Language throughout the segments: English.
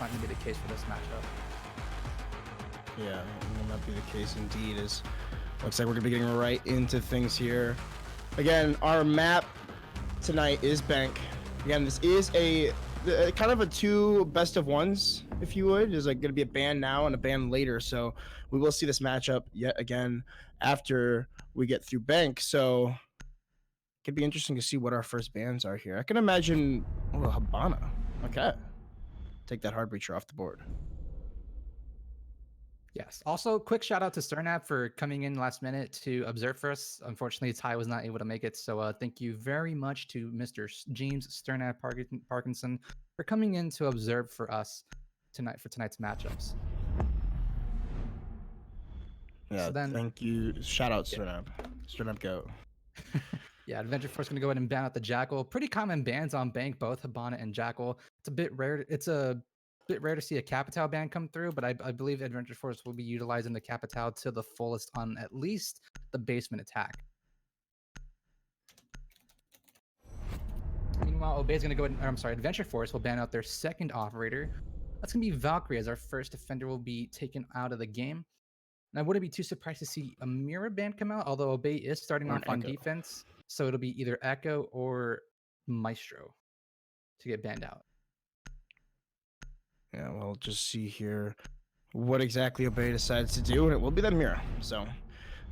not going to be the case for this matchup. Yeah, it will not be the case indeed. As looks like we're gonna be getting right into things here. Again, our map tonight is Bank. Again, this is a kind of a two best of ones, if you would. There's like gonna be a ban now and a ban later, so we will see this matchup yet again after we get through Bank. So it could be interesting to see what our first bans are here. I can imagine Habana. Okay, take that hard breacher off the board. Yes. Also, quick shout out to Sternap for coming in last minute to observe for us. Unfortunately, Ty was not able to make it. So thank you very much to Mr. James Sternap Parkinson for coming in to observe for us tonight for tonight's matchups. Yeah, So then, thank you. Shout out Sternap. Sternap go. Yeah, Adventure Force going to go ahead and ban out the Jackal. Pretty common bans on Bank, both Habana and Jackal. It's a bit rare. It's a bit rare to see a Capital ban come through, but I believe Adventure Force will be utilizing the Capital to the fullest on at least the basement attack. Meanwhile, Obey is going to go ahead and, I'm sorry, Adventure Force will ban out their second operator. That's going to be Valkyrie, as our first defender will be taken out of the game. And I wouldn't be too surprised to see a Mirror ban come out, although Obey is starting off on defense. So it'll be either Echo or Maestro to get banned out. Yeah, we'll just see here what exactly Obey decides to do, and it will be that Mirror. So,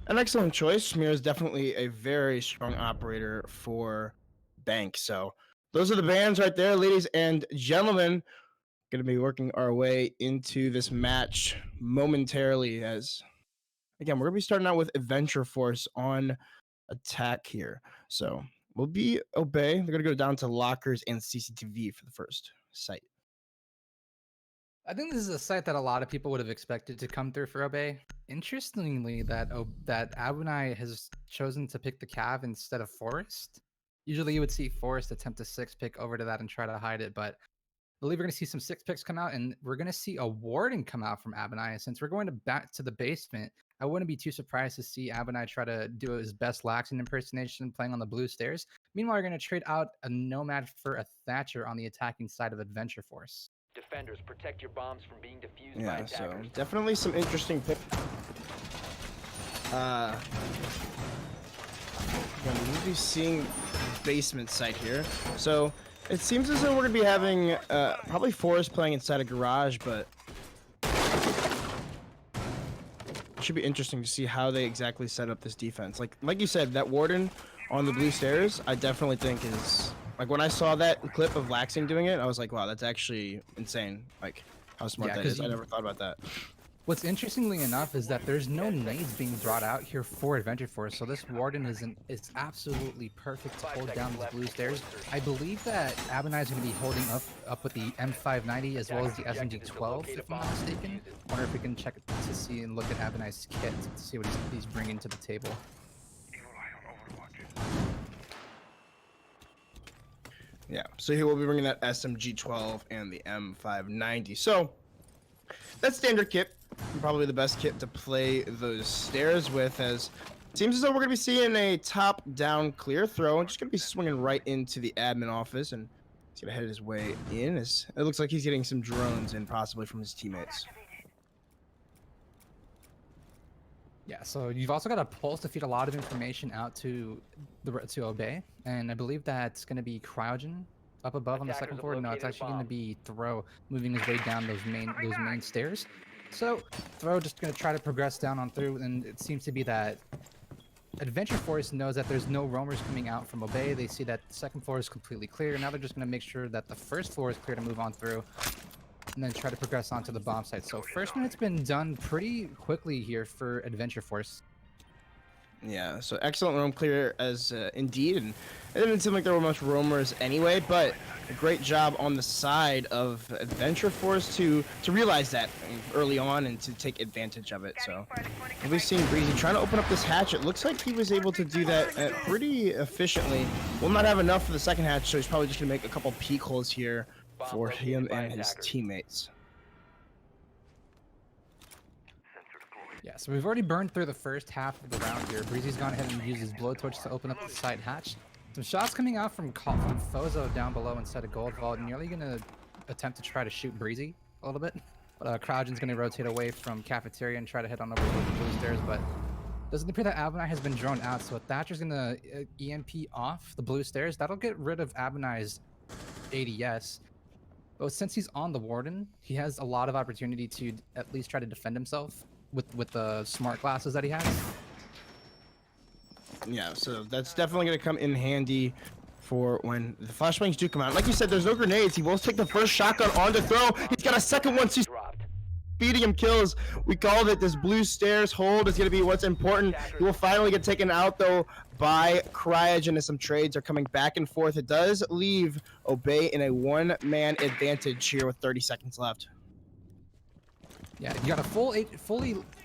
an excellent choice. Mirror is definitely a very strong operator for Bank. So, those are the bans right there, ladies and gentlemen. Going to be working our way into this match momentarily. As again, we're going to be starting out with Adventure Force on attack here. So, we'll be Obey. They're going to go down to lockers and CCTV for the first site. I think this is a site that a lot of people would have expected to come through for Obey. Interestingly, that Abunai has chosen to pick the Cav instead of Forest. Usually you would see Forest attempt to 6-pick over to that and try to hide it, but I believe we're going to see some 6-picks come out, and we're going to see a Warden come out from Abunai. Since we're going back to the basement, I wouldn't be too surprised to see Abunai try to do his best Laxon impersonation playing on the blue stairs. Meanwhile, we're going to trade out a Nomad for a Thatcher on the attacking side of Adventure Force. Defenders, protect your bombs from being defused by Yeah, attackers. so definitely some interesting pick. We'll be seeing basement site here. So it seems as though we're gonna be having probably Forest playing inside a garage, but it should be interesting to see how they exactly set up this defense. Like you said, that Warden on the blue stairs, I definitely think is like when I saw that clip of Laxing doing it, I was like, wow, that's actually insane. Like how smart that is. I never thought about that. What's interestingly enough is that there's no nades being brought out here for Adventure Force, so this Warden is absolutely perfect to hold down these blue stairs. I believe that Abunai is going to be holding up with the M590 as well as the SMG-12, if I'm not mistaken. I wonder if we can check to see and look at Abunai's kit to see what he's bringing to the table. Yeah, so he will be bringing that SMG-12 and the M590. So that's standard kit. Probably the best kit to play those stairs with, as it seems as though we're going to be seeing a top-down clear throw. Just going to be swinging right into the admin office, and he's going to head his way in. It looks like he's getting some drones in, possibly from his teammates. Yeah, so you've also got a pulse to feed a lot of information out to Obey, and I believe that's going to be Cryogen up above on the second floor. No, it's actually going to be Throw moving his way down those main stairs. So Throw just going to try to progress down on through, and it seems to be that Adventure Force knows that there's no roamers coming out from Obey. They see that the second floor is completely clear. Now they're just going to make sure that the first floor is clear to move on through, and then try to progress onto the bomb site. So first minute's been done pretty quickly here for Adventure Force. Yeah, so excellent roam clear as indeed, and it didn't seem like there were much roamers anyway, but a great job on the side of Adventure Force to realize that early on and to take advantage of it. So we've seen Breezy trying to open up this hatch. It looks like he was able to do that pretty efficiently. Will not have enough for the second hatch, so he's probably just gonna make a couple peek holes here for him and his teammates. Yeah, so we've already burned through the first half of the round here. Breezy's gone ahead and used his blowtorch to open up the side hatch. Some shots coming out from Fozo down below inside of Gold Vault, nearly going to attempt to try to shoot Breezy. a little bit. But Crowdgen's going to rotate away from cafeteria and try to head on over to the blue stairs, but doesn't appear that Abonai has been droned out, so Thatcher's going to EMP off the blue stairs. That'll get rid of Abonai's ADS. But since he's on the Warden, he has a lot of opportunity to at least try to defend himself with the smart glasses that he has. Yeah, so that's definitely going to come in handy for when the flashbangs do come out. Like you said, there's no grenades. He will take the first shotgun on to throw. He's got a second one. So Dropped. feeding him kills. We called it. This blue stairs hold is going to be what's important. He will finally get taken out, though, by Cryogen, as some trades are coming back and forth. It does leave Obey in a one-man advantage here with 30 seconds left. Yeah, you got a fully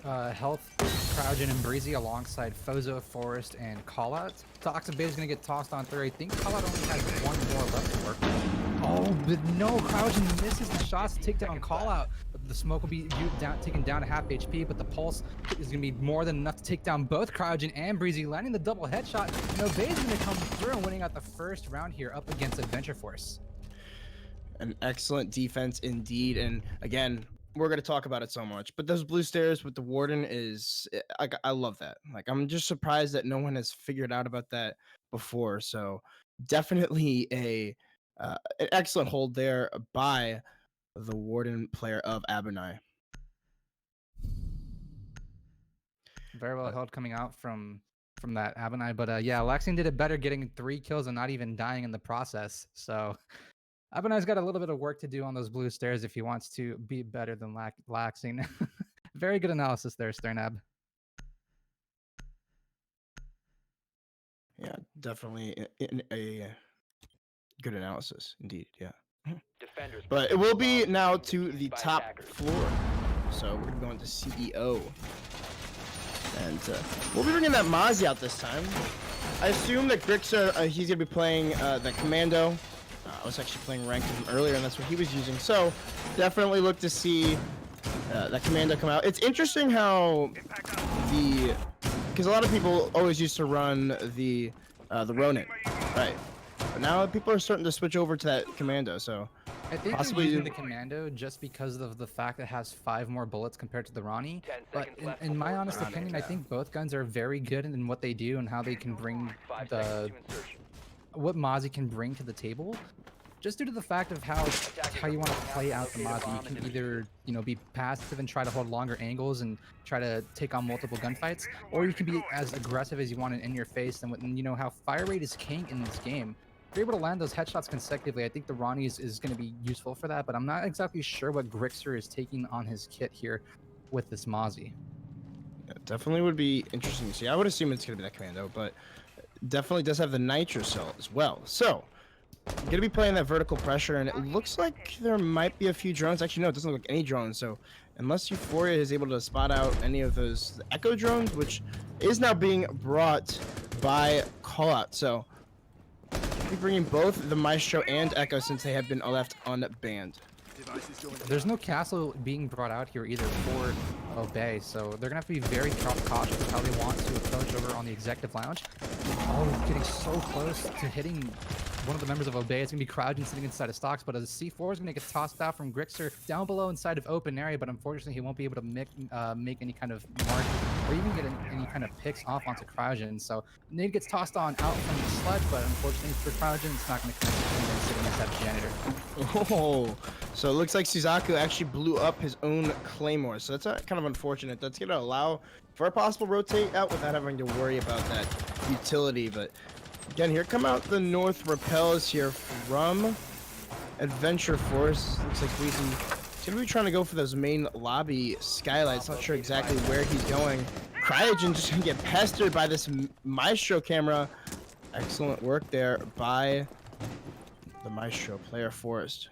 health Cryogen and Breezy alongside Fozo, Forest, and Callout. Toxic Bay is going to get tossed on through. I think Callout only has one more left to work with. Oh, but no, Cryogen misses the shots to take down Callout. The smoke will be taken down to half HP, but the pulse is going to be more than enough to take down both Cryogen and Breezy, landing the double headshot. And Obey is going to come through and winning out the first round here up against Adventure Force. An excellent defense indeed, and again, we're going to talk about it so much, but those blue stairs with the Warden is, I love that. Like, I'm just surprised that no one has figured out about that before. So definitely an excellent hold there by the Warden player of Abonai. Very well held coming out from that Abonai, but yeah, Laxian did it better, getting 3 kills and not even dying in the process. So Abonai's got a little bit of work to do on those blue stairs if he wants to be better than Laxian. Very good analysis there, Sternab. Yeah, definitely a good analysis indeed. Yeah. Defenders But it will be now to the top floor. So we're going to go into CEO. And we'll be bringing that Mozzie out this time. I assume that Grixer, he's going to be playing the Commando. I was actually playing ranked with him earlier, and that's what he was using. So definitely look to see that Commando come out. It's interesting how because a lot of people always used to run the Ronin, right? But now people are starting to switch over to that Commando. So I think possibly they're using the Commando just because of the fact that it has 5 more bullets compared to the Ronnie. But in my honest opinion, I think both guns are very good in what they do and how they can bring what Mozzie can bring to the table. Just due to the fact of how you want to play out the Mozzie, you can either be passive and try to hold longer angles and try to take on multiple gunfights, or you can be as aggressive as you want and in your face. And how fire rate is king in this game. If you're able to land those headshots consecutively, I think the Ronnie is going to be useful for that. But I'm not exactly sure what Grixer is taking on his kit here with this Mozzie. Yeah, definitely would be interesting to see. I would assume it's going to be that Commando, but definitely does have the Nitro Cell as well. So I'm going to be playing that vertical pressure, and it looks like there might be a few drones. Actually, no, it doesn't look like any drones. So unless Euphoria is able to spot out any of those Echo drones, which is now being brought by Callout. So we'll be bringing both the Maestro and Echo since they have been left unbanned. There's no castle being brought out here either for Obey, so they're gonna have to be very cautious with how they want to approach over on the executive lounge. Oh, getting so close to hitting one of the members of Obey. It's gonna be Crowdgen sitting inside of stocks, but a C4 is gonna get tossed out from Grixer down below inside of open area, but unfortunately he won't be able to make any kind of mark or even get any kind of picks off onto Crowdgen. So nade gets tossed on out from the sledge, but unfortunately for Crowdgen, it's not gonna come sitting inside of Janitor. Oh, so it looks like Suzaku actually blew up his own Claymore. So that's kind of unfortunate. That's going to allow for a possible rotate out without having to worry about that utility. But again, here come out the North Repels here from Adventure Force. Looks like Weezy is going to be trying to go for those main lobby skylights. Not sure exactly where he's going. Cryogen just going to get pestered by this Maestro camera. Excellent work there by the Maestro player Forest.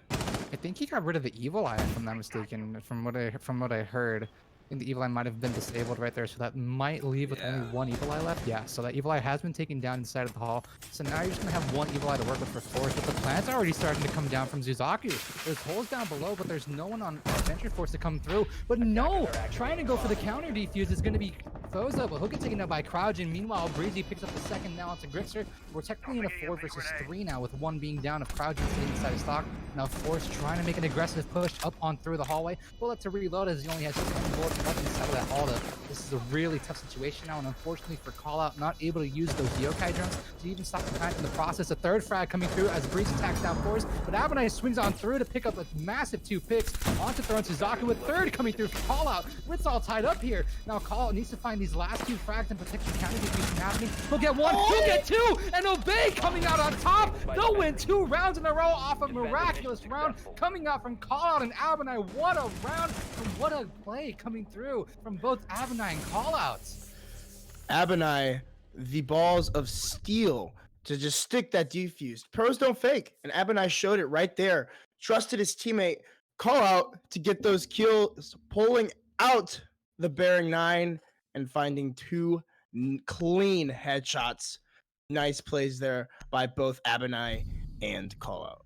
I think he got rid of the Evil Eye, if I'm not mistaken, from what I heard. I think the Evil Eye might have been disabled right there, so that might leave with only one Evil Eye left. Yeah, so that Evil Eye has been taken down inside of the hall. So now you're just going to have one Evil Eye to work with for Force, but the plant's already starting to come down from Suzaku. There's holes down below, but there's no one on Adventure Force to come through. But no! Trying to go for the counter defuse is going to be Foza, but he'll get taken out by Crouchin. Meanwhile, Breezy picks up the second now onto Grixer. We're technically in a 4 versus 3 now, with one being down of Crouchin sitting inside his stock. Now Force trying to make an aggressive push up on through the hallway. Bullet to reload as he only has 7 bullets left inside of that hall. This is a really tough situation now, and unfortunately for Callout, not able to use those yokai drones to even stop the plant in the process. A third frag coming through as Breeze attacks down Force, but Abenai swings on through to pick up a massive 2 picks onto Throne Suzaku, with third coming through for Callout. It's all tied up here. Now Callout needs to find these last 2 frags and protect the counter diffusion happening. He'll get 1, he'll get 2, and Obey coming out on top. They'll win 2 rounds in a row off a miraculous round coming out from Callout and Abenai. What a round and what a play coming through from both Abenai and Callouts. Abenai, the balls of steel to just stick that defused. Pros don't fake, and Abenai showed it right there. Trusted his teammate Callout to get those kills, pulling out the Bearing 9 and finding 2 clean headshots. Nice plays there by both Abenai and Callout.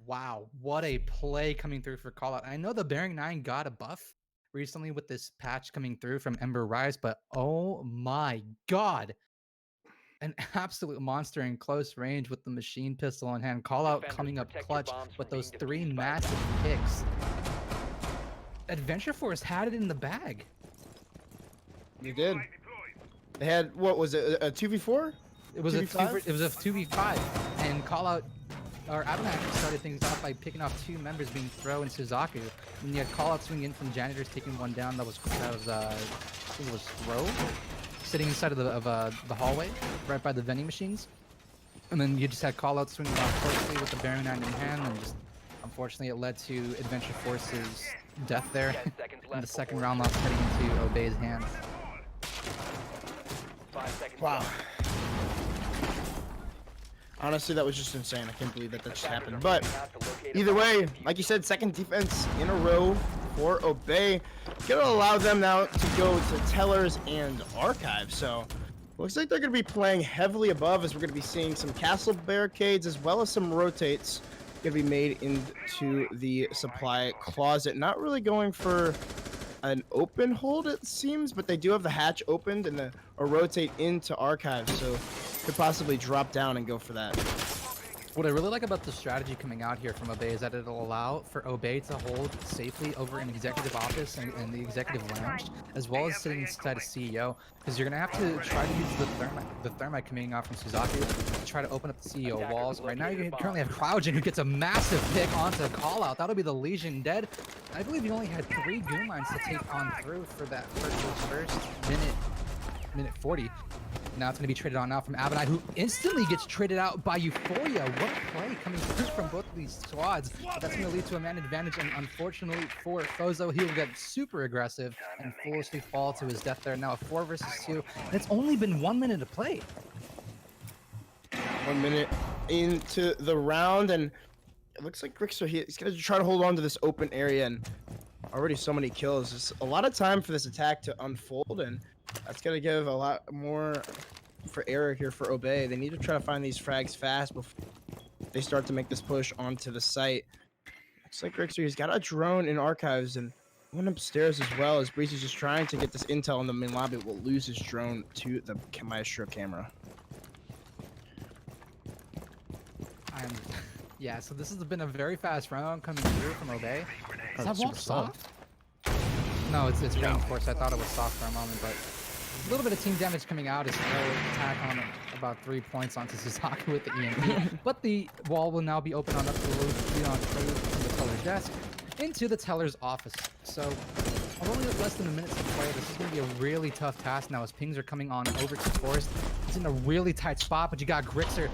Wow, what a play coming through for Callout. I know the Bearing 9 got a buff recently with this patch coming through from Ember Rise, but oh my god. An absolute monster in close range with the machine pistol in hand. Callout coming up clutch with those 3 massive picks. Adventure Force had it in the bag. They did. They had, what was it, a 2v4? It was 2v5? it was a 2v5, and Callout or Abenai actually started things off by picking off 2 members being Throw and Suzaku. And you had Callout swinging in from janitors, taking one down. That was I think it was Throw, sitting inside of the hallway, right by the vending machines. And then you just had Callout swinging off closely with the Bearing 9 in hand, and just unfortunately it led to Adventure Force's death there. And the second round loss heading into Obey's hands. 5 seconds Wow. left. Honestly, that was just insane. I can't believe that just happened. But either way, like you said, second defense in a row for Obey. Gonna allow them now to go to Tellers and Archive. So looks like they're gonna be playing heavily above, as we're gonna be seeing some castle barricades as well as some rotates gonna be made into the supply closet. Not really going for an open hold, it seems, but they do have the hatch opened and a rotate into Archive, so could possibly drop down and go for that. What I really like about the strategy coming out here from Obey is that it'll allow for Obey to hold safely over an executive office and the executive lounge, as well as sitting inside a CEO, because you're going to have to try to use the thermite coming off from Suzaku to try to open up the CEO walls. Right now you currently have Crouchin, who gets a massive pick onto Callout. That'll be the Legion dead. I believe he only had 3 goon lines to take on through for that first minute 40. Now it's going to be traded on now from Abenai, who instantly gets traded out by Euphoria. What a play coming through from both of these squads. But that's going to lead to a man advantage, and unfortunately for Fozo, he'll get super aggressive and foolishly fall to his death there. Now a 4 versus 2, and it's only been 1 minute to play. 1 minute into the round, and it looks like Grixer, he's going to try to hold on to this open area, and already so many kills. There's a lot of time for this attack to unfold, and that's going to give a lot more for error here for Obey. They need to try to find these frags fast before they start to make this push onto the site. Looks like Grixer, he's got a drone in Archives and one upstairs as well, as Breezy's just trying to get this intel in the main lobby. Will lose his drone to the Maestro camera. Yeah, so this has been a very fast round coming through from Obey. Is that wall soft? No, it's reinforced. I thought it was soft for a moment, but a little bit of team damage coming out as Throw attack on about 3 points onto Suzaku with the EMP. But the wall will now be open on up to the lead on through from the teller's desk into the teller's office. So only less than a minute to play. This is going to be a really tough task now as pings are coming on over to Forest. It's in a really tight spot, but you got Grixer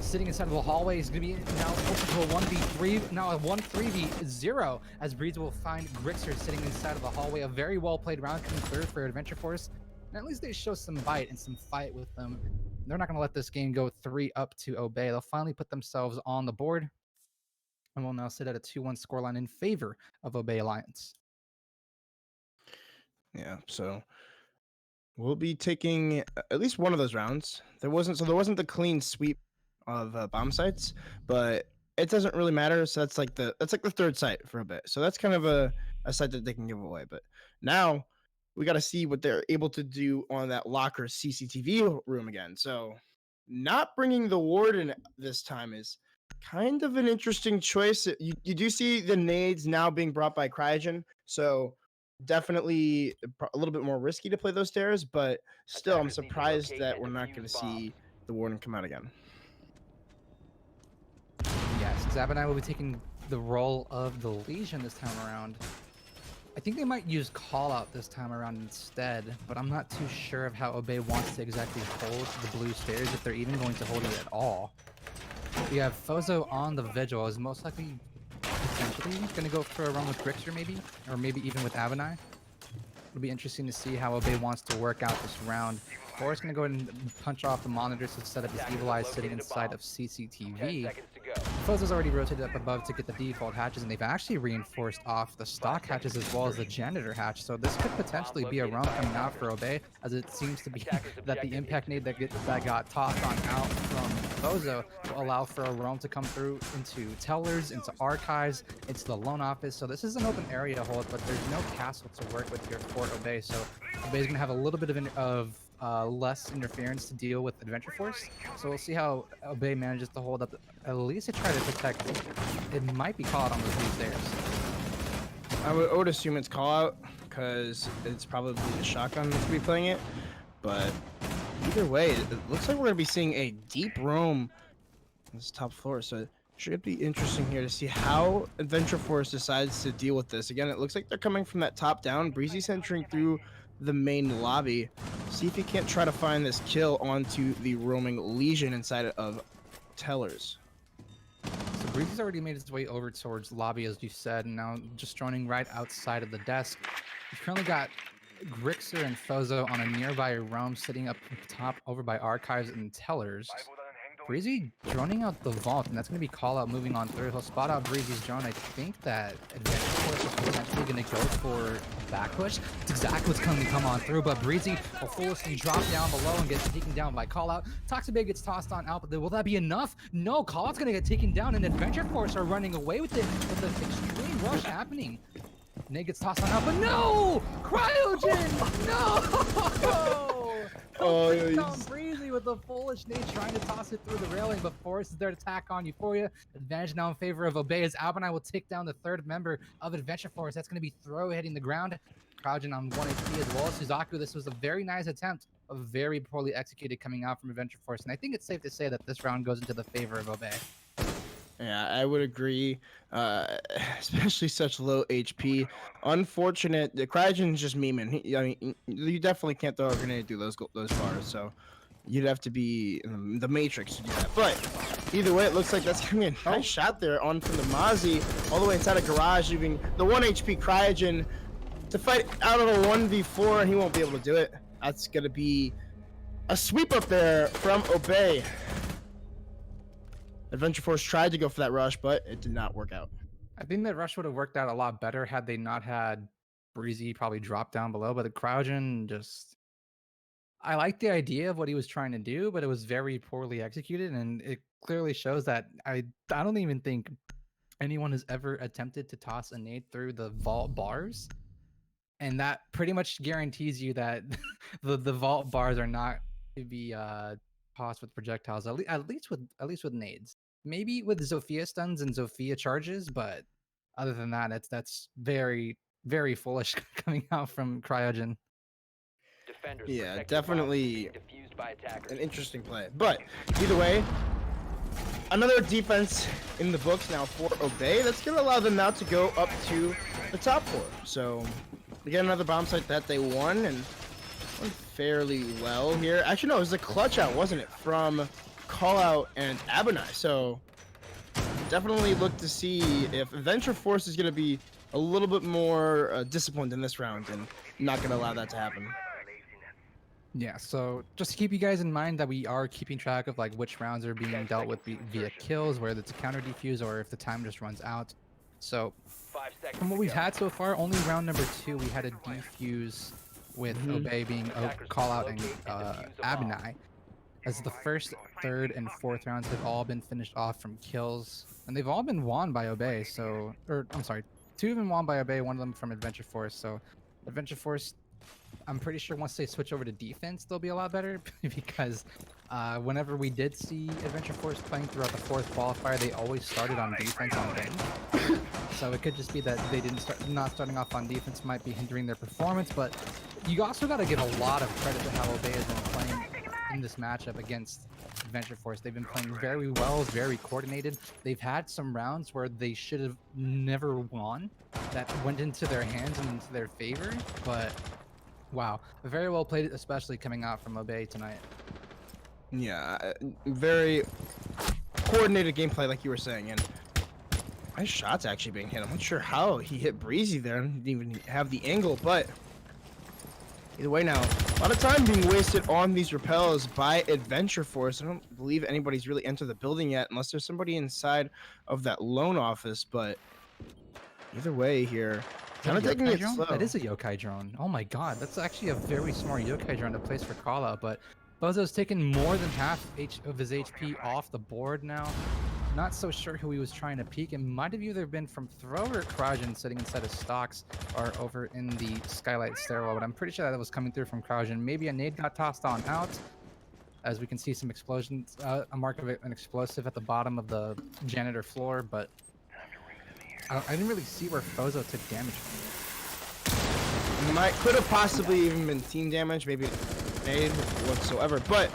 sitting inside of the hallway. He's going to be now open to a 1v3, now a 1-3v0, as Breeze will find Grixer sitting inside of the hallway. A very well played round coming through for Adventure Force. And at least they show some bite and some fight with them. They're not going to let this game go 3-up to Obey. They'll finally put themselves on the board, and will now sit at a 2-1 scoreline in favor of Obey Alliance. Yeah, so we'll be taking at least one of those rounds. There wasn't the clean sweep of bomb sites, but it doesn't really matter. So that's like the third site for a bit. So that's kind of a a site that they can give away. But now we got to see what they're able to do on that locker CCTV room again. So not bringing the warden this time is kind of an interesting choice. You do see the nades now being brought by Cryogen, so definitely a little bit more risky to play those stairs, but still I'm Attackers need to surprised locate that and we're not defuse going to bombs. see the warden come out again. Yes, Zab and I will be taking the role of the Legion this time around. I think they might use Call Out this time around instead, but I'm not too sure of how Obey wants to exactly hold the blue stairs, if they're even going to hold it at all. We have Fozo on the Vigil, is most likely potentially going to go for a run with Grixer maybe, or maybe even with Avenai. It'll be interesting to see how Obey wants to work out this round. Forrest's going to go ahead and punch off the monitors to set up his Evil Eye sitting inside of 10 CCTV. seconds to go. Fozo's already rotated up above to get the default hatches, and they've actually reinforced off the stock hatches as well as the janitor hatch. So this could potentially be a run coming out for Obey, as it seems to be that the impact nade that got tossed on out from Fozo will allow for a roam to come through into tellers, into archives, into the loan office. So this is an open area hold, but there's no castle to work with here for Obey. So Obey's gonna have a little bit of less interference to deal with Adventure Force. So we'll see how Obey manages to hold up, at least to try to protect. It might be caught on those blue stairs. I would assume it's call out because it's probably the shotgun that's be playing it. But either way, it looks like we're gonna be seeing a deep roam on this top floor. So it should be interesting here to see how Adventure Force decides to deal with this. Again, it looks like they're coming from that top down. Breezy's entering through the main lobby. See if he can't try to find this kill onto the roaming Legion inside of Tellers. So Breezy's already made his way over towards lobby, as you said, and now just droning right outside of the desk. He's currently got Grixer and Fozo on a nearby roam sitting up top over by archives and tellers. Breezy droning out the vault, and that's going to be call out moving on through. He'll spot out Breezy's drone. I think that Adventure Force is potentially going to go for a back push. It's exactly what's going to come on through, but Breezy will foolishly drop down below and get taken down by call out. Toxic Bay gets tossed on out, but will that be enough? No, call out's going to get taken down, and Adventure Force are running away with it with the extreme rush happening. Nate gets tossed on out, but no! Cryogen! No! Oh, Takes yeah, down Breezy with the foolish Nate trying to toss it through the railing, but Forrest is there to tack on Euphoria. Advantage now in favor of Obey as Albini will take down the third member of Adventure Force. That's going to be Throw hitting the ground. Cryogen on 1 HP as well as Suzaku. This was a very nice attempt, a very poorly executed coming out from Adventure Force, and I think it's safe to say that this round goes into the favor of Obey. Yeah, I would agree. Especially such low HP. Unfortunate. The Cryogen's just memeing. I mean, you definitely can't throw a grenade through those bars. So you'd have to be in the Matrix to do that. But either way, it looks like that's gonna be a nice shot there on from the Mozzie all the way inside a garage, leaving the 1 HP Cryogen to fight out of a 1v4, and he won't be able to do it. That's gonna be a sweep up there from Obey. Adventure Force tried to go for that rush, but it did not work out. I think that rush would have worked out a lot better had they not had Breezy probably drop down below, but the Cryogen just... I like the idea of what he was trying to do, but it was very poorly executed, and it clearly shows that I don't even think anyone has ever attempted to toss a nade through the vault bars, and that pretty much guarantees you that the vault bars are not to be tossed with projectiles, at least with nades. Maybe with Zofia stuns and Zofia charges, but other than that, that's very, very foolish coming out from Cryogen. Defenders Yeah, protect your bombs from definitely being defused by attackers. an interesting play. But either way, another defense in the books now for Obey. That's going to allow them now to go up to the top floor. So we get another bomb site that they won, and won fairly well here. Actually, no, it was a clutch out, wasn't it, from Callout and Abinai. So definitely look to see if Adventure Force is going to be a little bit more disciplined in this round and not going to allow that to happen. Yeah, so just to keep you guys in mind that we are keeping track of like which rounds are being dealt with via kills, whether it's a counter defuse or if the time just runs out. So 5 seconds from what to we've go. had so far, only round number 2 we had a defuse with Obey being Call Out and Abinai. As the first, third, and fourth rounds have all been finished off from kills, and they've all been won by Obey. So, or I'm sorry, Two of them won by Obey, one of them from Adventure Force. So Adventure Force, I'm pretty sure once they switch over to defense, they'll be a lot better because whenever we did see Adventure Force playing throughout the fourth qualifier, they always started on defense on range. So it could just be that they didn't start, not starting off on defense might be hindering their performance, but you also got to give a lot of credit to how Obey has been playing in this matchup against Adventure Force. They've been playing very well, very coordinated. They've had some rounds where they should have never won that went into their hands and into their favor, but wow, very well played, especially coming out from Obey tonight. Yeah, very coordinated gameplay, like you were saying, and nice shots actually being hit. I'm not sure how he hit Breezy there. Didn't even have the angle, but either way now, a lot of time being wasted on these repels by Adventure Force. I don't believe anybody's really entered the building yet, unless there's somebody inside of that loan office, but either way here, kind of taking it slow. That is a yokai drone. Oh my god, that's actually a very smart yokai drone to place for call out, but Bozo's taken more than half of his HP off the board now. Not so sure who he was trying to peek. It might have either been from Throw or Kraujin sitting inside of stocks or over in the skylight stairwell, but I'm pretty sure that was coming through from Kraujin. Maybe a nade got tossed on out, as we can see some explosions, a mark of an explosive at the bottom of the janitor floor, but I didn't really see where Fozo took damage from. Could have possibly even been team damage, maybe nade whatsoever, but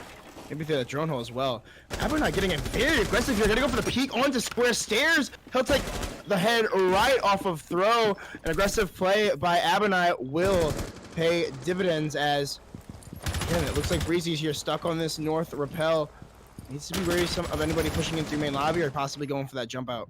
maybe through the drone hole as well. Abernai getting it very aggressive here. Gonna go for the peek onto square stairs. He'll take the head right off of Throw. An aggressive play by Abernai will pay dividends as, again, it looks like Breezy's here stuck on this north rappel. Needs to be wary of anybody pushing in through main lobby or possibly going for that jump out.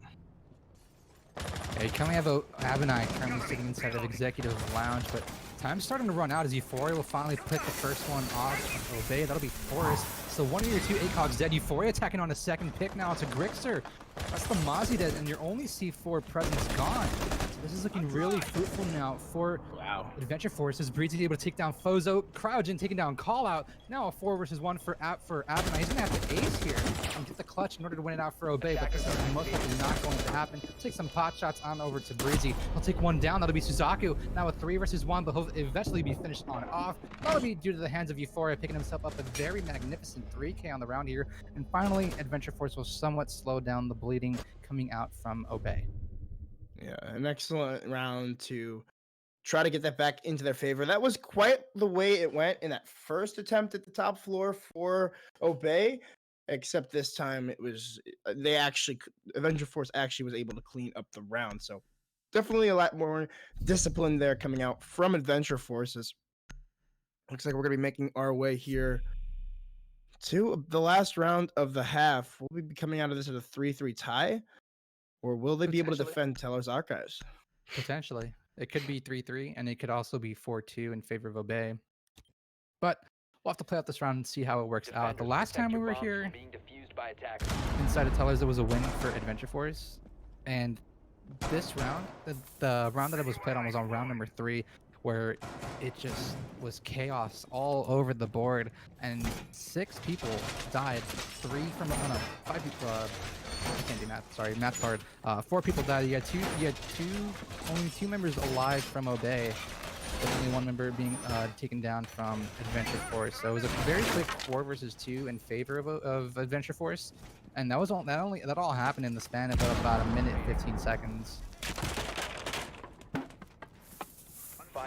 Yeah, you currently have Abernai currently sitting inside of Executive Lounge, but time's starting to run out as Euphoria will finally pick the first one off of Obey. That'll be Forrest. So one of your two ACOGs dead. Euphoria attacking on a second pick now. It's a Grixer. That's the Mozzie dead, and your only C4 presence gone. So this is looking really fruitful now for Adventure Force. As Breezy able to take down Fozo. Kraujin taking down Call Out. Now a 4 versus 1 for Abernai. He's going to have to ace here and get the clutch in order to win it out for Obey, but this is most likely not going to happen. Take some pot shots on over to Breezy. He'll take one down. That'll be Suzaku. Now a 3 versus 1, but he'll eventually be finished on off. That'll be due to the hands of Euphoria, picking himself up a very magnificent 3K on the round here. And finally, Adventure Force will somewhat slow down the bleeding coming out from Obey. Yeah, an excellent round to try to get that back into their favor. That was quite the way it went in that first attempt at the top floor for Obey, except this time it was Adventure Force actually was able to clean up the round. So definitely a lot more discipline there coming out from Adventure Forces. Looks like we're gonna be making our way here to the last round of the half. Will we be coming out of this at a 3-3 tie, or will they be able to defend Teller's Archives? Potentially. It could be 3-3, and it could also be 4-2 in favor of Obey. But we'll have to play out this round and see how it works out. The last time we were here inside of Tellers, there was a win for Adventure Force. And this round, the round that it was played on was on round number 3, where it just was chaos all over the board. And 6 people died. 5 people, I can't do math, sorry, math hard. 4 people died. You had only 2 members alive from Obey, with only 1 member being taken down from Adventure Force. So it was a very quick 4 versus 2 in favor of Adventure Force, and that all happened in the span of about a minute and 15 seconds.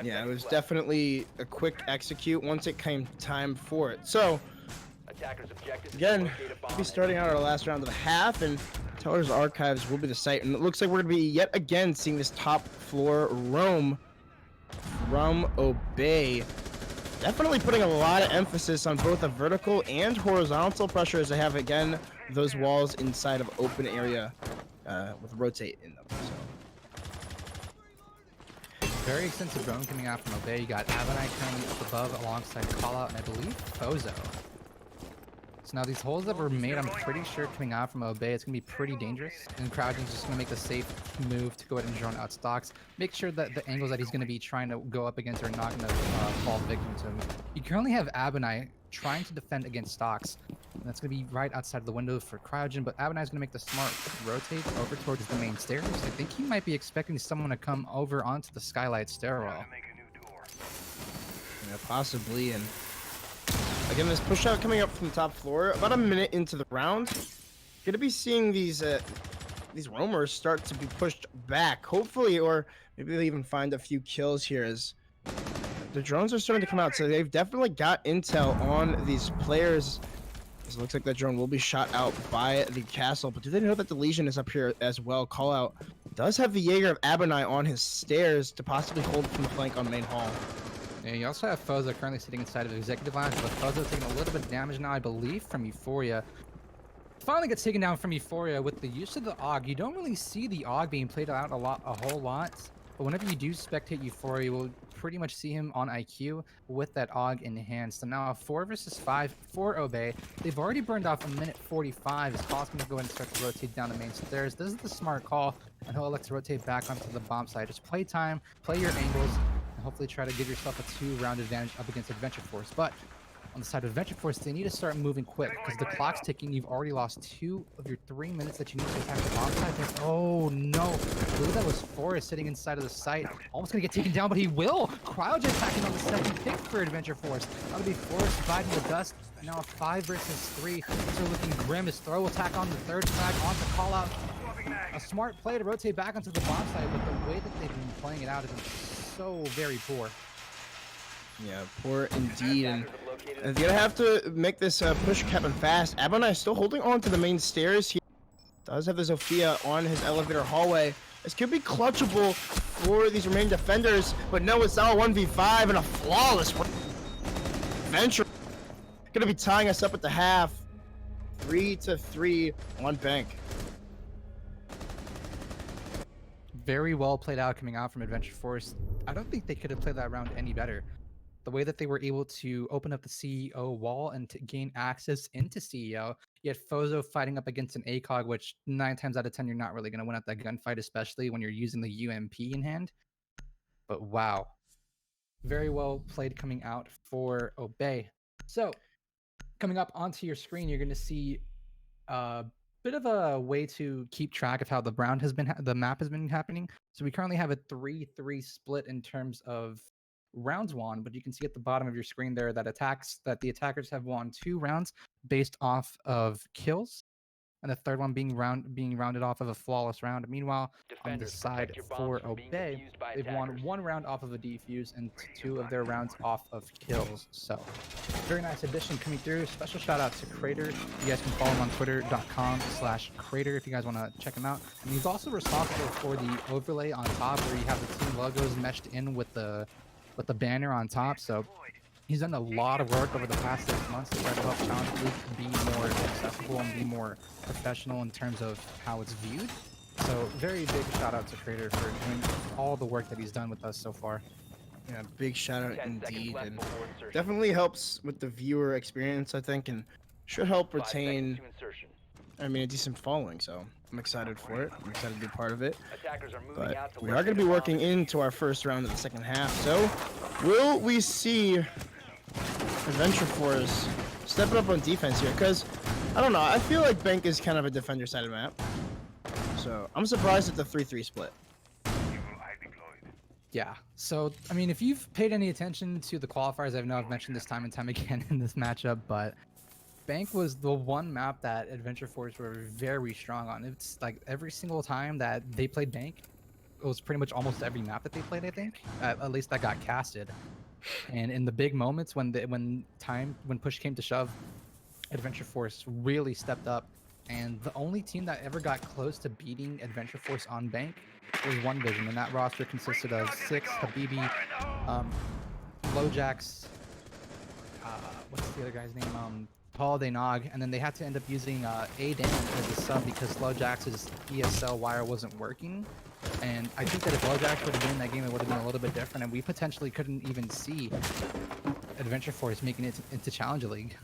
Yeah, it was definitely a quick execute once it came time for it. So again, we'll be starting out our last round of the half, and Teller's Archives will be the site. And it looks like we're going to be yet again seeing this top floor roam from Obey. Definitely putting a lot of emphasis on both the vertical and horizontal pressure as they have, again, those walls inside of open area with rotate in them. So. Very extensive drone coming out from Obey. You got Avanite coming up above alongside Callout and I believe Fozo. So Now these holes that were made, I'm pretty sure coming out from Obey, it's gonna be pretty dangerous. And Crouching's just gonna make the safe move to go ahead and drone out stocks. Make sure that the angles that he's gonna be trying to go up against are not gonna fall victim to him. You currently have Abonai trying to defend against stocks. And that's gonna be right outside of the window for Crouching, but Abonai's gonna make the smart rotate over towards the main stairs. I think he might be expecting someone to come over onto the skylight stairwell. Yeah, possibly. And again, this push out coming up from the top floor. About a minute into the round, gonna be seeing these roamers start to be pushed back. Hopefully, or maybe they'll even find a few kills here as the drones are starting to come out. So they've definitely got intel on these players. It looks like that drone will be shot out by the castle. But do they know that the Legion is up here as well? Call out does have the Jaeger of Abonai on his stairs to possibly hold from the flank on main hall. Yeah, you also have Fozo currently sitting inside of the executive lounge, but Fozo taking a little bit of damage now, I believe, from Euphoria. Finally gets taken down from Euphoria with the use of the AUG. You don't really see the AUG being played out a whole lot, but whenever you do spectate Euphoria, you will pretty much see him on IQ with that AUG in hand. So now 4 versus 5 for Obey. They've already burned off a minute 45. His call's going to go ahead and start to rotate down the main stairs. This is the smart call, and he'll elect to rotate back onto the bomb side. Just play time, play your angles, and hopefully try to give yourself a 2-round advantage up against Adventure Force. But on the side of Adventure Force, they need to start moving quick because the clock's ticking. You've already lost 2 of your 3 minutes that you need to attack the bomb side. Oh no! I believe that was Forrest sitting inside of the site. Almost gonna get taken down, but he will! Cryo attacking on the second pick for Adventure Force. That'll be Forrest biting the dust. Now a 5 versus 3. So looking grim. His throw attack on the third frag onto call out. A smart play to rotate back onto the bomb side, but the way that they've been playing it out has been so very poor. Yeah, poor indeed, and they're gonna have to make this push happen fast. Abonai still holding on to the main stairs. He does have the Zofia on his elevator hallway. This could be clutchable for these remaining defenders, but no, it's now a 1v5 and a flawless venture. Gonna be tying us up at the half. 3-3 on Bank. Very well played out coming out from Adventure Force. I don't think they could have played that round any better. The way that they were able to open up the CEO wall and to gain access into CEO, yet Fozo fighting up against an ACOG, which 9 times out of 10 you're not really going to win at that gunfight, especially when you're using the UMP in hand. But wow, very well played coming out for Obey. So coming up onto your screen, you're going to see a bit of a way to keep track of how the round has been, the map has been happening. So we currently have a 3-3 split in terms of rounds won, but you can see at the bottom of your screen there that the attackers have won 2 rounds based off of kills, and the third one being rounded off of a flawless round. Meanwhile, on the side for Obey, they've won 1 round off of a defuse and 2 of their rounds off of kills. So very nice addition coming through. Special shout out to Crater. You guys can follow him on twitter.com/Crater if you guys want to check him out. And he's also responsible for the overlay on top where you have the team logos meshed in with the banner on top. So he's done a lot of work over the past 6 months to try to help Challenge League be more accessible and be more professional in terms of how it's viewed. So very big shout out to Crater for doing all the work that he's done with us so far. Yeah, big shout out indeed, and definitely helps with the viewer experience, I think, and should help retain, I mean, a decent following. So I'm excited for it. I'm excited to be part of it. But we are going to be working into our first round of the second half. So will we see Adventure Force stepping up on defense here? Because I don't know. I feel like Bank is kind of a defender side of the map. So I'm surprised at the 3-3 split. Yeah. So, I mean, if you've paid any attention to the qualifiers, I know I've mentioned this time and time again in this matchup, but Bank was the one map that Adventure Force were very strong on. It's like every single time that they played Bank, it was pretty much almost every map that they played, I think. At least that got casted. And in the big moments when push came to shove, Adventure Force really stepped up. And the only team that ever got close to beating Adventure Force on Bank was One Vision, and that roster consisted of Six, Habibi, Lojax, what's the other guy's name? Paul Denog, and then they had to end up using Adan as a sub because Lojax's ESL wire wasn't working. And I think that if Lojax would have been in that game, it would have been a little bit different, and we potentially couldn't even see Adventure Force making it into Challenger League.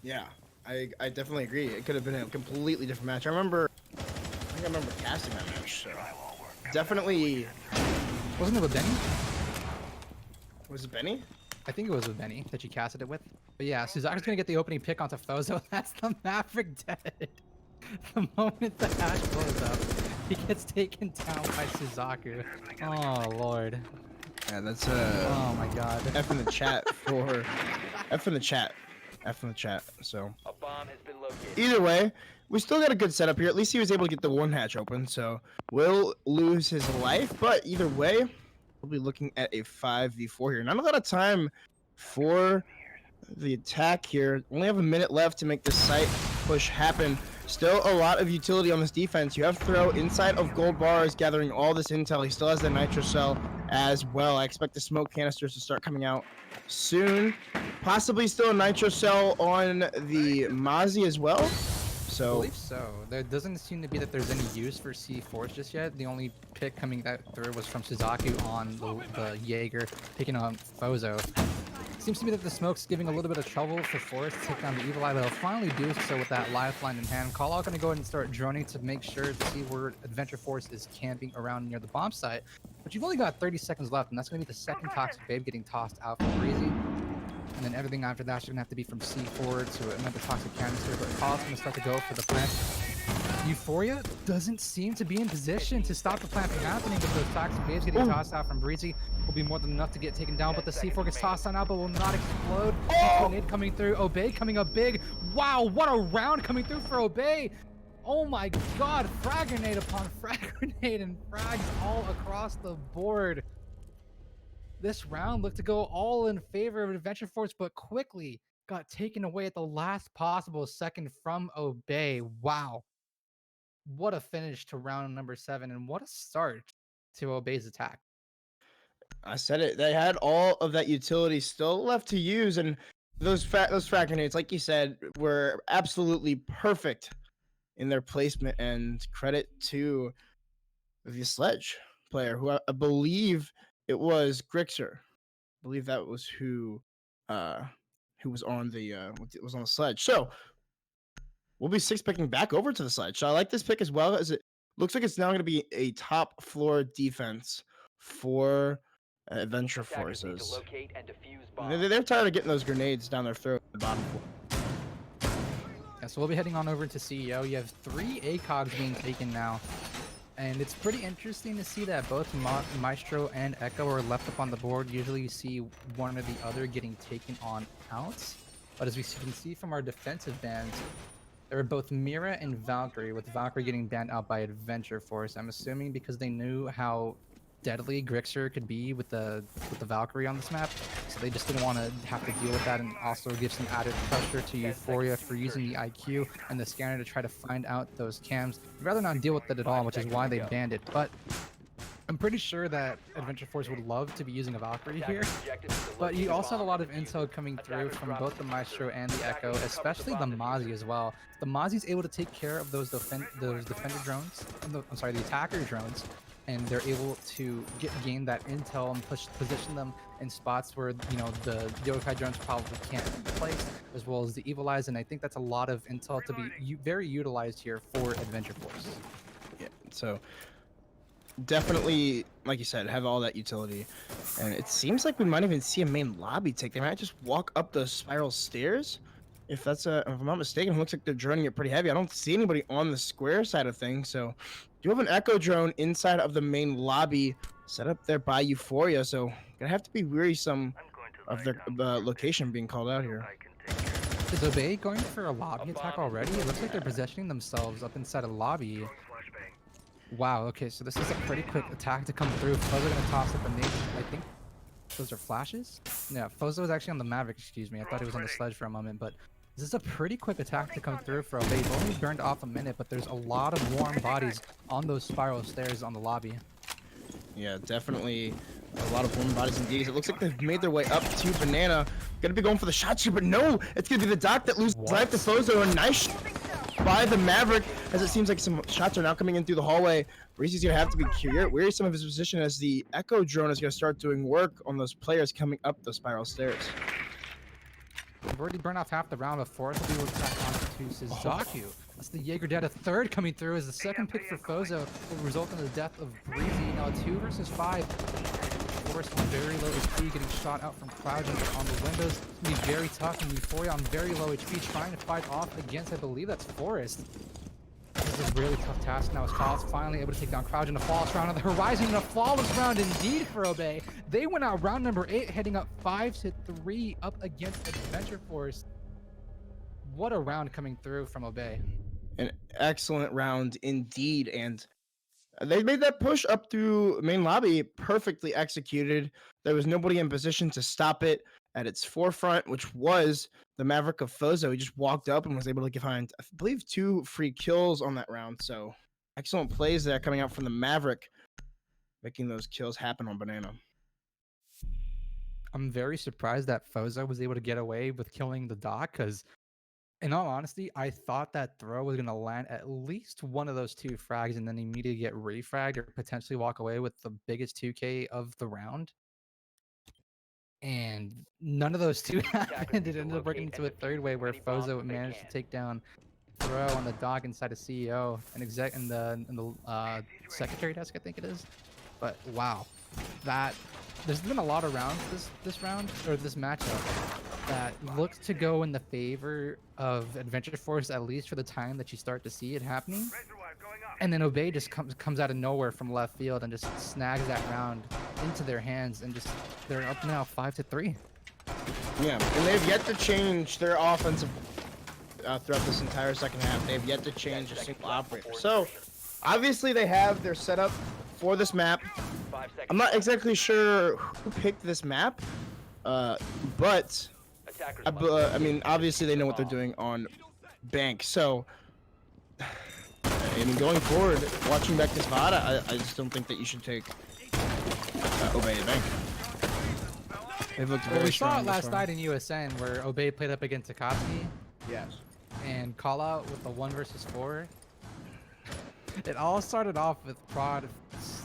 Yeah, I definitely agree. It could have been a completely different match. I think I remember casting that match. So definitely. Wasn't it with Benny? Was it Benny? I think it was with Benny that you casted it with. But yeah, Suzaku's gonna get the opening pick onto Fozo. That's the Maverick dead. The moment the hash blows up, he gets taken down by Suzaku. Oh lord. Yeah, that's Oh my god. F in the chat for F in the chat. F in the chat. So A bomb has been located. either way, we still got a good setup here. At least he was able to get the one hatch open. So will lose his life, but either way, we'll be looking at a 5v4 here. Not a lot of time for the attack here. Only have a minute left to make this site push happen. Still a lot of utility on this defense. You have Throw inside of gold bars, gathering all this intel. He still has the nitro cell as well. I expect the smoke canisters to start coming out soon. Possibly still a nitro cell on the Mozzie as well. I So believe so. There doesn't seem to be that there's any use for C4s just yet. The only pick coming through was from Suzaku on the Jaeger, taking on Fozo. Seems to be that the smoke's giving a little bit of trouble for Forrest to take down the Evil Eye, but he'll finally do so with that lifeline in hand. Call out gonna go ahead and start droning to make sure to see where Adventure Force is camping around near the bomb site. But you've only got 30 seconds left, and that's gonna be the second Toxic Babe getting tossed out from Breezy. And then everything after that's gonna have to be from C4 to another Toxic Canister, but Call's gonna start to go for the plant. Euphoria doesn't seem to be in position to stop the plant from happening, but those Toxic Babes getting tossed out from Breezy will be more than enough to get taken down, but the C4 gets tossed on out, but will not explode. Grenade coming through, Obey coming up big. Wow, what a round coming through for Obey. Oh my god, frag grenade upon frag grenade and frags all across the board. This round looked to go all in favor of Adventure Force, but quickly got taken away at the last possible second from Obey. Wow. What a finish to round number 7, and what a start to Obey's attack. I said it. They had all of that utility still left to use, and those frag grenades, like you said, were absolutely perfect in their placement. And credit to the Sledge player, who I believe it was Grixer. I believe that was who was on the was on the Sledge. So we'll be six picking back over to the Sledge. So I like this pick as well, as it looks like it's now going to be a top floor defense for Adventure Attackers need to Forces. locate and defuse bombs. They're tired of getting those grenades down their throat at the bottom floor. Yeah, so we'll be heading on over to CEO. You have 3 ACOGs being taken now. And it's pretty interesting to see that both Maestro and Echo are left up on the board. Usually you see one or the other getting taken on out. But as we can see from our defensive bans, there are both Mira and Valkyrie, with Valkyrie getting banned out by Adventure Force. I'm assuming because they knew how deadly Grixer could be with the Valkyrie on this map, so they just didn't want to have to deal with that, and also give some added pressure to Euphoria for using the IQ and the scanner to try to find out those cams. I'd rather not deal with it at all, which is why they banned it. But I'm pretty sure that Adventure Force would love to be using a Valkyrie here. But you also have a lot of intel coming through from both the Maestro and the Echo, especially the Mozzie as well. The Mozzie's able to take care of those defender drones, the attacker drones, and they're able to gain that intel and position them in spots where, you know, the Yokai drones probably can't be placed, as well as the Evil Eyes, and I think that's a lot of intel to be very utilized here for Adventure Force. Yeah, so definitely, like you said, have all that utility. And it seems like we might even see a main lobby take. They might just walk up those spiral stairs. If I'm not mistaken, it looks like they're droning it pretty heavy. I don't see anybody on the square side of things, so you have an Echo drone inside of the main lobby set up there by Euphoria, so gonna have to be wearisome of their location being called out here. Is Obey going for a lobby attack already? It looks like they're positioning themselves up inside a lobby. Wow, okay, so this is a pretty quick attack to come through. Fozo gonna toss up a nade. I think those are flashes? Yeah, Fozo was actually on the Maverick, excuse me. I thought he was on the Sledge for a moment, but this is a pretty quick attack to come through for Obey. He's only burned off a minute, but there's a lot of warm bodies on those spiral stairs on the lobby. Yeah, definitely a lot of warm bodies indeed. It looks like they've made their way up to Banana. Gonna be going for the shot here, but no! It's gonna be the Doc that loses life to Fozo. A nice shot by the Maverick, as it seems like some shots are now coming in through the hallway. Breezy's gonna have to be weary some of his position, as the Echo drone is gonna start doing work on those players coming up the spiral stairs. We've already burned off half the round. Of Force will be attack on to Suzaku. That's the Jaeger dead. A third coming through as the second pick for Fozo will result in the death of Breezy. Now 2 versus 5. Forrest on very low HP, getting shot out from Cloudgen on the windows. It's gonna be very tough, and Euphoria on very low HP, trying to fight off against, I believe that's Forrest. This is a really tough task now as Kyle's finally able to take down Crouch in a flawless round on the horizon, and a flawless round indeed for Obey. They went out round number 8, heading up 5-3 up against Adventure Force. What a round coming through from Obey. An excellent round indeed, and they made that push up through main lobby perfectly executed. There was nobody in position to stop it at its forefront, which was the Maverick of Fozo. He just walked up and was able to find, I believe, 2 free kills on that round. So excellent plays there coming out from the Maverick, making those kills happen on Banana. I'm very surprised that Fozo was able to get away with killing the Doc, because in all honesty, I thought that throw was going to land at least one of those 2 frags and then immediately get refragged or potentially walk away with the biggest 2K of the round. And none of those 2 happened. It ended up working into a third way where Fozo managed to take down throw on the dock inside of CEO and exec in the secretary desk, I think it is. But wow, there's been a lot of rounds this round or this matchup that looks to go in the favor of Adventure Force, at least for the time that you start to see it happening. And then Obey just comes out of nowhere from left field and just snags that round into their hands, and they're up now 5-3. Yeah, and they've yet to change their offensive throughout this entire second half. They've yet to change a single operator. So obviously they have their setup for this map. I'm not exactly sure who picked this map, but I mean, obviously they know what they're doing on Bank. So I mean, going forward, watching back this VOD, I just don't think that you should take Obey to Bank. They've looked very we strong. saw it last night in USN where Obey played up against Akatsuki. Yes. And call out with the 1 versus 4. It all started off with Prod.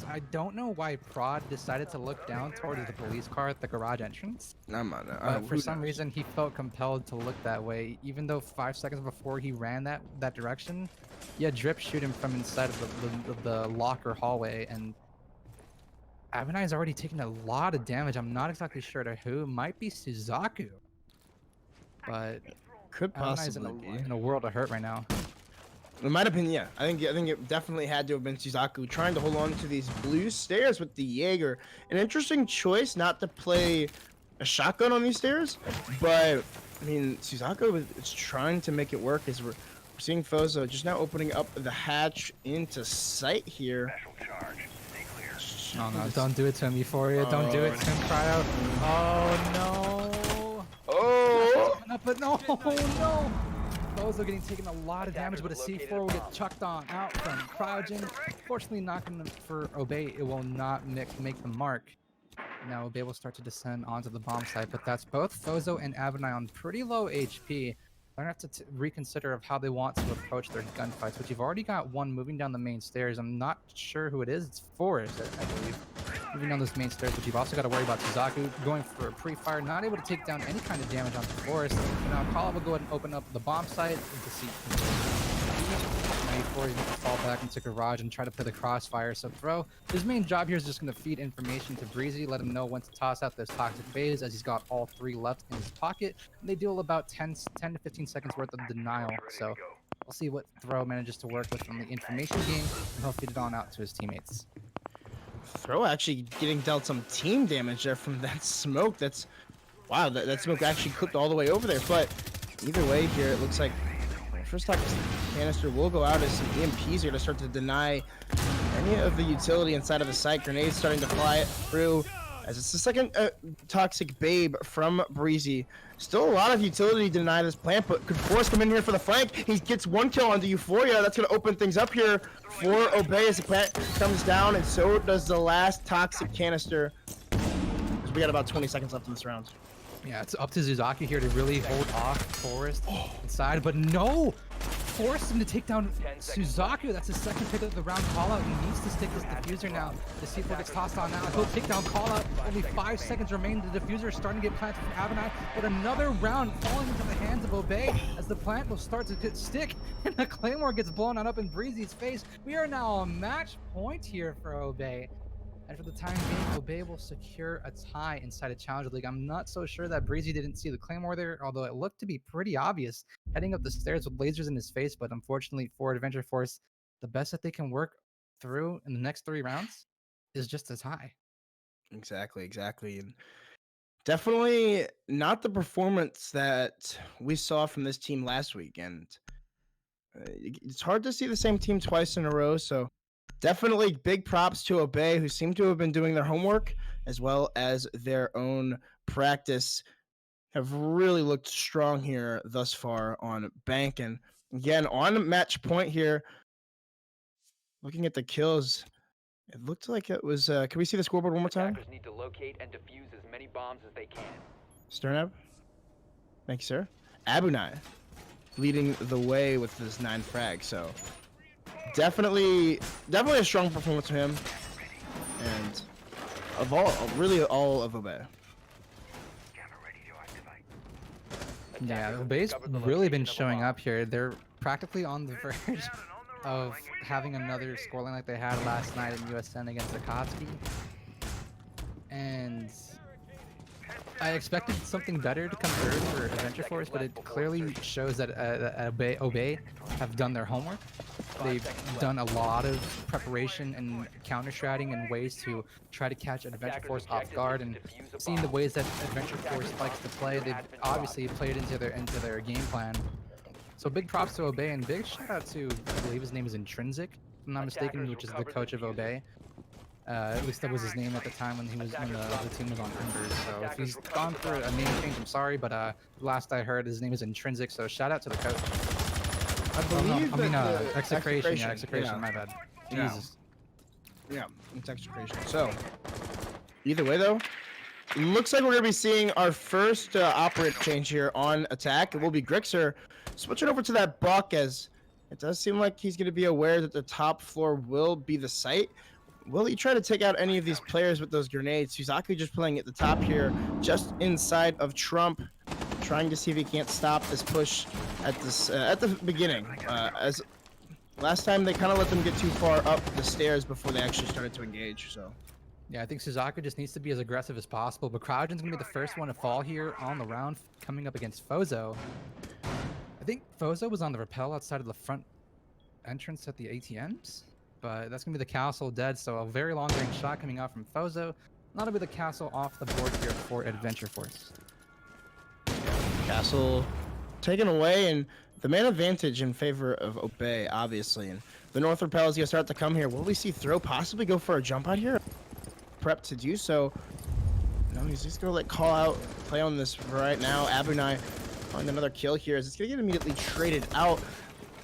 I don't know why Prod decided to look down towards the police car at the garage entrance. But for some reason, he felt compelled to look that way, even though 5 seconds before he ran that direction, he had Drip shoot him from inside of the locker hallway, and Avenai's already taken a lot of damage. I'm not exactly sure to who. It might be Suzaku, but could Avenai's possibly in a world of hurt right now. It might have been, yeah. I think it definitely had to have been Suzaku trying to hold on to these blue stairs with the Jaeger. An interesting choice not to play a shotgun on these stairs, but I mean, Suzaku is trying to make it work as we're seeing Fozo just now opening up the hatch into sight here. Oh no, don't do it to him, Euphoria. Don't do it to him, Cryo. Oh no. Oh! But no, no. Fozo getting taken a lot of damage, but a C4 will get chucked on out from Cryogen. Fortunately, knocking them for Obey, it will not make the mark. Now Obey will start to descend onto the bomb site, but that's both Fozo and Avenai on pretty low HP. They're gonna have to reconsider of how they want to approach their gunfights, which you've already got one moving down the main stairs. I'm not sure who it is. It's Forrest, I believe, moving down those main stairs, but you've also got to worry about Suzaku going for a pre-fire, not able to take down any kind of damage onto Forrest. Now Kala will go ahead and open up the bomb site into see. Now Euphoria is going to fall back into garage and try to play the crossfire. So Throw, his main job here is just going to feed information to Breezy, let him know when to toss out those toxic bays, as he's got all 3 left in his pocket. And they deal about 10 to 15 seconds worth of denial. So we'll see what Throw manages to work with from the information game, and he'll feed it on out to his teammates. Throw actually getting dealt some team damage there from that smoke. That's wow, that smoke actually clipped all the way over there. But either way here, it looks like first toxic canister will go out as some EMPs here to start to deny any of the utility inside of the site. Grenades starting to fly through as it's the second toxic babe from Breezy. Still a lot of utility to deny this plant, but could Force come in here for the flank? He gets 1 kill onto Euphoria. That's going to open things up here for Obey as the plant comes down, and so does the last toxic canister. We got about 20 seconds left in this round. Yeah, it's up to Suzaku here to really hold off Forrest inside, but no! forced him to take down 10 seconds Suzaku. That's his second pick of the round call-out. He needs to stick this diffuser now. The C4 gets tossed on now. He'll take down call-out. Only 5 seconds remain. The diffuser is starting to get planted from Abenai, but another round falling into the hands of Obey as the plant will start to stick, and the Claymore gets blown on up in Breezy's face. We are now a match point here for Obey. And for the time being, Obey will secure a tie inside a Challenger League. I'm not so sure that Breezy didn't see the Claymore there, although it looked to be pretty obvious heading up the stairs with lasers in his face. But unfortunately for Adventure Force, the best that they can work through in the next 3 rounds is just a tie. Exactly. And definitely not the performance that we saw from this team last week. And it's hard to see the same team twice in a row. So definitely big props to Obey, who seem to have been doing their homework as well as their own practice. Have really looked strong here thus far on Bank. And again, on match point here, looking at the kills, it looked like it was. Can we see the scoreboard one more time? Attackers need to locate and defuse as many bombs as they can. Sternab. Thank you, sir. Abunai leading the way with this 9 frag. So definitely a strong performance from him. And really all of Obey. Yeah, Obey's really been showing up here. They're practically on the verge of having another scoreline like they had last night in USN against Akatsuki. And I expected something better to come through for Adventure Force, but it clearly shows that Obey have done their homework. They've done a lot of preparation and counter-stratting and ways to try to catch Adventure Force off guard, and seeing the ways that Adventure Force likes to play, they've obviously played into their game plan. So big props to Obey, and big shout out to, I believe his name is Intrinsic, if I'm not mistaken, which is the coach of Obey. At least that was his name at the time when the team was on Embers. So if he's gone through a name change, I'm sorry, but last I heard his name is Intrinsic. So shout out to the coach. I believe Execration. Yeah, Execration. Yeah. My bad. Yeah. Jesus. Yeah, it's Execration. So either way, though, it looks like we're gonna be seeing our first operate change here on attack. It will be Grixer switching over to that Buck, as it does seem like he's gonna be aware that the top floor will be the site. Will he try to take out any of these players with those grenades? Suzaku just playing at the top here, just inside of Trump, trying to see if he can't stop this push at the beginning. As last time they kind of let them get too far up the stairs before they actually started to engage. So Yeah, I think Suzaku just needs to be as aggressive as possible, but Cryogen's gonna be the first one to fall here on the round, coming up against Fozo. I think Fozo was on the rappel outside of the front entrance at the ATMs, but that's gonna be the castle dead, so a very long range shot coming out from Fozo. That'll be the castle off the board here for Adventure Force. Castle taken away, and the man advantage in favor of Obey, obviously. And the North rappel is gonna start to come here. Will we see Throw possibly go for a jump out here? Prep to do so. No, he's just gonna let call out play on this right now. Abunai find another kill here as it's gonna get immediately traded out.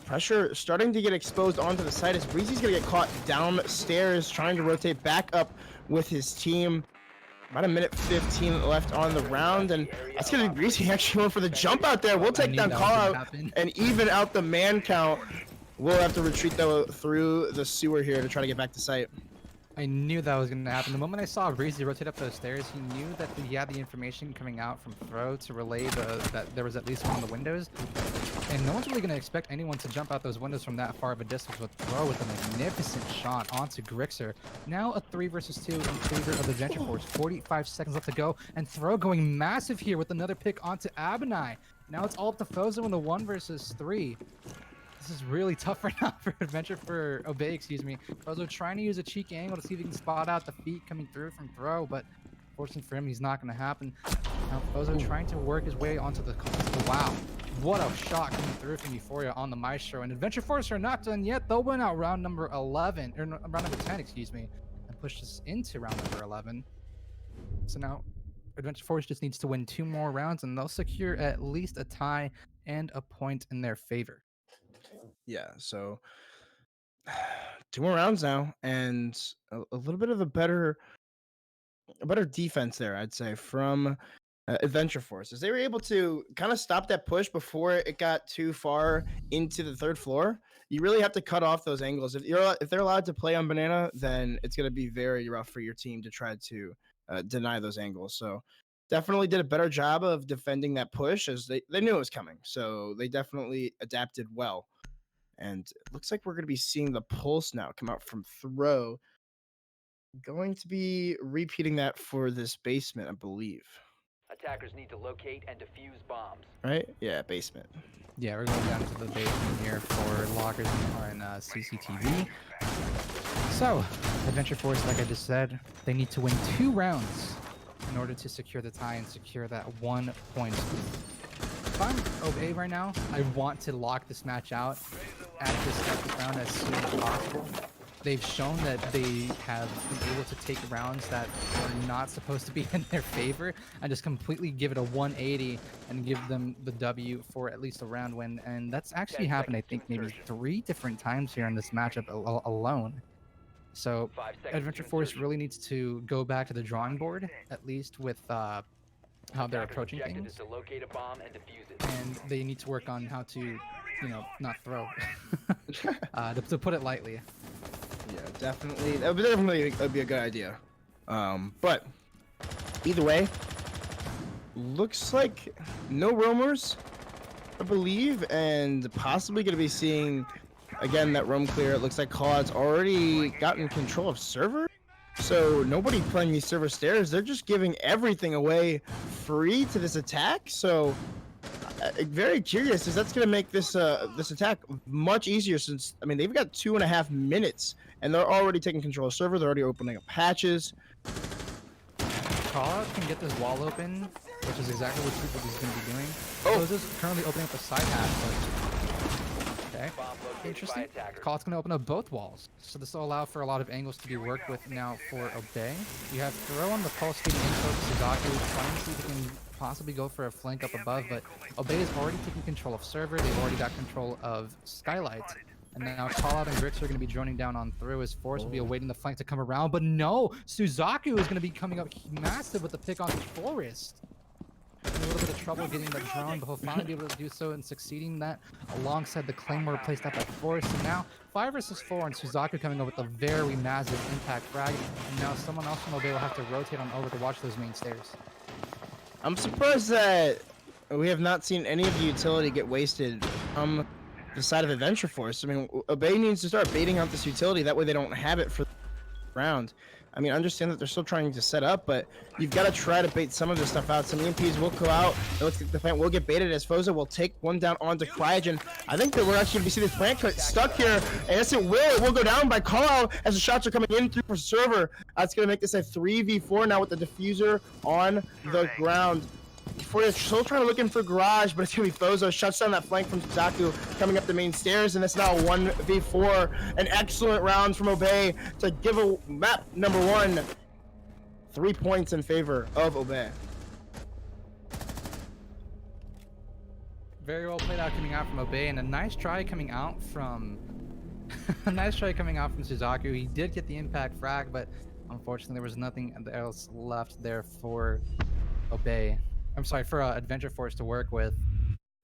Pressure starting to get exposed onto the side as Breezy's gonna get caught downstairs, trying to rotate back up with his team. About a minute 15 left on the round, and that's gonna be Breezy actually going for the jump out there. We'll take down call out and even out the man count. We'll have to retreat though through the sewer here to try to get back to site. I knew that was going to happen. The moment I saw Breezy rotate up those stairs, he knew that he had the information coming out from Throw to relay that there was at least one of the windows. And no one's really going to expect anyone to jump out those windows from that far of a distance, with Throw with a magnificent shot onto Grixer. Now a 3 versus 2 in favor of the Adventure Force. 45 seconds left to go, and Throw going massive here with another pick onto Abunai. Now it's all up to Fozo in the 1 versus 3. This is really tough right now for Obey, excuse me. Fozo trying to use a cheek angle to see if he can spot out the feet coming through from Throw, but fortunately for him, he's not going to happen. Now Fozo trying to work his way onto the... Wow. What a shot coming through from Euphoria on the Maestro. And Adventure Force are not done yet. They'll win out round number 11, or round number 10, excuse me, and push us into round number 11. So now Adventure Force just needs to win 2 more rounds, and they'll secure at least a tie and a point in their favor. Yeah, so 2 more rounds now, and a little bit of a better defense there, I'd say, from Adventure Forces. They were able to kind of stop that push before it got too far into the third floor. You really have to cut off those angles. If they're allowed to play on banana, then it's going to be very rough for your team to try to deny those angles. So definitely did a better job of defending that push, as they knew it was coming. So they definitely adapted well. And it looks like we're going to be seeing the pulse now come out from throw. Going to be repeating that for this basement, I believe. Attackers need to locate and defuse bombs. Right? Yeah, basement. Yeah, we're going down to the basement here for lockers and CCTV. So, Adventure Force, like I just said, they need to win 2 rounds in order to secure the tie and secure that 1 point. If I'm OA right now, I want to lock this match out at this round as soon as possible. They've shown that they have been able to take rounds that are not supposed to be in their favor and just completely give it a 180 and give them the W for at least a round win. And that's actually happened, I think, maybe 3 different times here in this matchup alone. So Adventure Force really needs to go back to the drawing board, at least with how they're approaching things. To locate a bomb and defuse it. And they need to work on how to, you know, not throw, to put it lightly. Yeah, definitely. That would be a good idea. But either way, looks like no roamers, I believe, and possibly going to be seeing again that roam clear. It looks like Claude's already gotten control of server, so nobody playing these server stairs. They're just giving everything away free to this attack. So very curious, is that's going to make this this attack much easier, since I mean they've got 2.5 minutes and they're already taking control of server. They're already opening up patches. Callout can get this wall open, which is exactly what he's going to be doing. Oh. So this is currently opening up the side hatch. Okay, interesting. Callout's going to open up both walls, so this will allow for a lot of angles to be worked with now for Obey. You have Throw on the pulse feeding info to Suzaku, trying to see if he can possibly go for a flank up above, but Obey is already taking control of server. They've already got control of Skylight. And now Callout and Grix are going to be joining down on through, as Force will be awaiting the flank to come around. But no, Suzaku is going to be coming up massive with the pick on Forest. In a little bit of trouble getting the drone, but he'll finally be able to do so and succeeding that alongside the Claymore placed out by Forest. And now 5 versus 4, and Suzaku coming over with a very massive impact frag. And now someone else from Obey will have to rotate on over to watch those main stairs. I'm surprised that we have not seen any of the utility get wasted from the side of Adventure Force. I mean, Obey needs to start baiting out this utility. That way they don't have it for the round. I mean, I understand that they're still trying to set up, but you've got to try to bait some of this stuff out. Some EMPs will go out. It looks like the plant will get baited as Foza will take one down onto Cryogen. I think that we're actually going to see this plant stuck here. And yes, it will. It will go down by Callout as the shots are coming in through for server. That's going to make this a 3v4 now with the diffuser on the ground. Before still trying to look in for garage, but it's gonna be Fozo. Shuts down that flank from Suzaku coming up the main stairs, and it's now 1v4. An excellent round from Obey to give a map number 1 3 points in favor of Obey. Very well played out coming out from Obey, and a nice try coming out from Suzaku. He did get the impact frag, but unfortunately there was nothing else left there for Obey. I'm sorry, for Adventure Force to work with.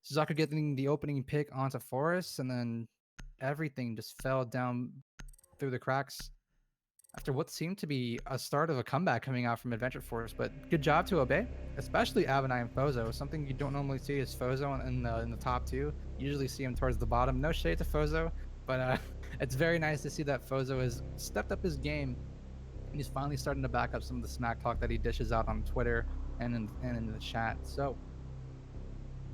Suzaku getting the opening pick onto Forest, and then everything just fell down through the cracks after what seemed to be a start of a comeback coming out from Adventure Force. But good job to Obey, especially Avenai and Fozo. Something you don't normally see is Fozo in the top 2. You usually see him towards the bottom. No shade to Fozo, but it's very nice to see that Fozo has stepped up his game, and he's finally starting to back up some of the smack talk that he dishes out on Twitter and in the chat. So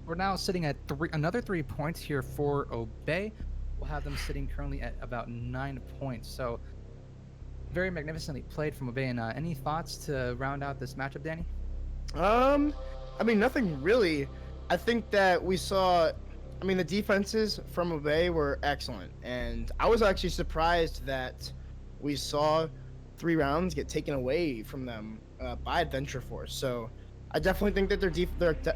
we're now sitting at another 3 points here for Obey. We'll have them sitting currently at about 9 points. So very magnificently played from Obey. And any thoughts to round out this matchup, Danny? I mean, nothing really. I think that we saw, I mean, the defenses from Obey were excellent, and I was actually surprised that we saw 3 rounds get taken away from them by Adventure Force. So I definitely think that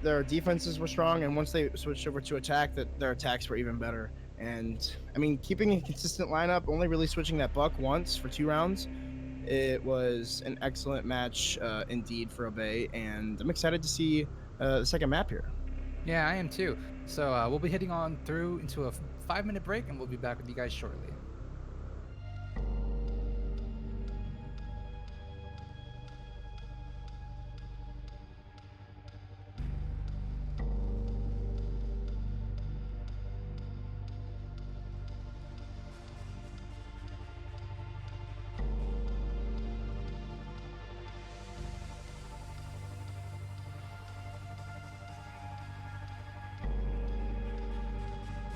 their defenses were strong, and once they switched over to attack, that their attacks were even better. And I mean, keeping a consistent lineup, only really switching that buck once for 2 rounds, It was an excellent match indeed for Obey, and I'm excited to see the second map here. Yeah, I am too. So we'll be heading on through into a 5-minute break, and we'll be back with you guys shortly.